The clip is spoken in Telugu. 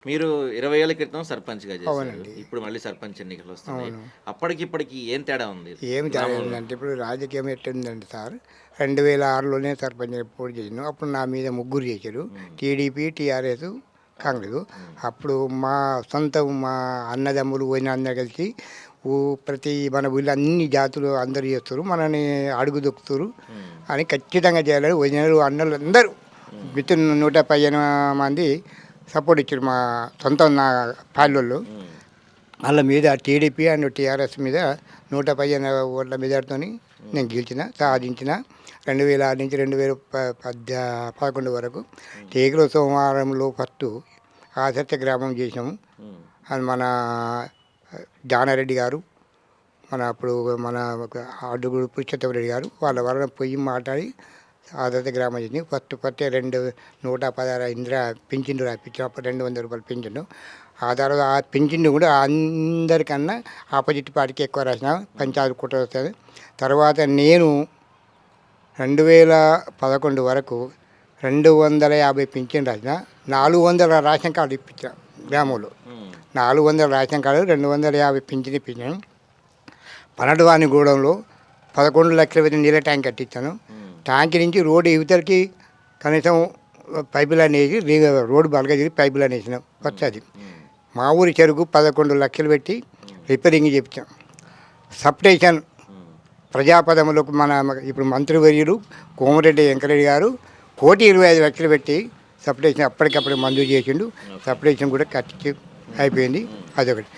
మీరు 20 ఏళ్ల క్రితం సర్పంచ్‌గా చేశారు. అవునండి. ఇప్పుడు మళ్ళీ సర్పంచ్ ఎన్నికలొస్తున్నాయి. అవును. అప్పటికి ఇప్పటికి ఏం తేడా ఉంది ఏమి తేడా గ్రామంలో? ఉందంటే ఇప్పుడు రాజకీయం ఎట్లుందంటే సార్ 2006లోనే సర్పంచ్‌గా పోటీ చేశాను. అప్పుడు నా మీద ముగ్గురు చేశారు. హ్మ్. TDP, TRS, Congress. హ్మ్. అప్పుడు మా సొంత మా అన్నదమ్ములు వదిన అందరూ కలిసి ప్రతి మన ఊళ్ళో అన్ని జాతులు అందరూ చేస్తారు. మనని అడుగు దొక్కుతారు హ్మ్. అని ఖచ్చితంగా చేయాలని వదినలు, అన్నలు అందరూ హ్మ్. విత్ ఇన్ 115 మంది సపోర్ట్ ఇచ్చారు మా సొంత నా పాలోళ్ళు. హ్మ్. వాళ్ళ మీద టీడీపీ అండ్ టీఆర్ఎస్ మీద 115 ఓట్ల మెజార్టీతోని హ్మ్. నేను గెలిచిన సాధించిన 2006 నుంచి 2011 వరకు హ్మ్. తీగల సోమవారంలో ఫస్ట్ ఆసత్య గ్రామం చేసినాము. హ్మ్. అది మన జానారెడ్డి గారు మన అప్పుడు మన అడుగుడు పురుషోత్తమరెడ్డి గారు వాళ్ళ వలన పోయి మాట్లాడి ఆదర్శ గ్రామం చేసింది. ఫస్ట్ 116 ఇందిరా పింఛన్లు రాయించాం. అప్పుడు 200 రూపాయలు పింఛను. ఆ తర్వాత ఆ పింఛన్ను కూడా అందరికన్నా ఆపోజిట్ పార్టీకి ఎక్కువ రాసిన పంచాయతీ కుట్ర వస్తుంది. తర్వాత నేను 2011 వరకు 250 పింఛన్ రాసిన 400 రేషన్ కార్డు ఇప్పించాను గ్రామంలో. హ్మ్. 400 రేషన్ కార్డు 250 పింఛన్ ఇప్పించాను. పనటవానిగూడెంలో 11 లక్షల పెట్టి నీళ్ళ ట్యాంక్ కట్టించాను. హ్మ్. ట్యాంక్ నుంచి రోడ్డు యువతలకి కనీసం పైపు లైన్ వేసి రోడ్డు బలగా చేసి పైపు లైన్ వేసినాం. ఫస్ట్ అది హ్మ్. మా ఊరి చెరుకు 11 లక్షలు పెట్టి రిపేరింగ్ చేయించాం. సబ్స్టేషన్ హ్మ్. ప్రజాపదములకు మన ఇప్పుడు మంత్రివర్యులు కోమరెడ్డి వెంకరెడ్డి గారు 1,25,00,000 పెట్టి సబ్స్టేషన్ అప్పటికప్పుడు మంజూరు చేసిండు. ఓకే. సబ్స్టేషన్ కూడా కట్టి అయిపోయింది. హ్మ్. అదొకటి.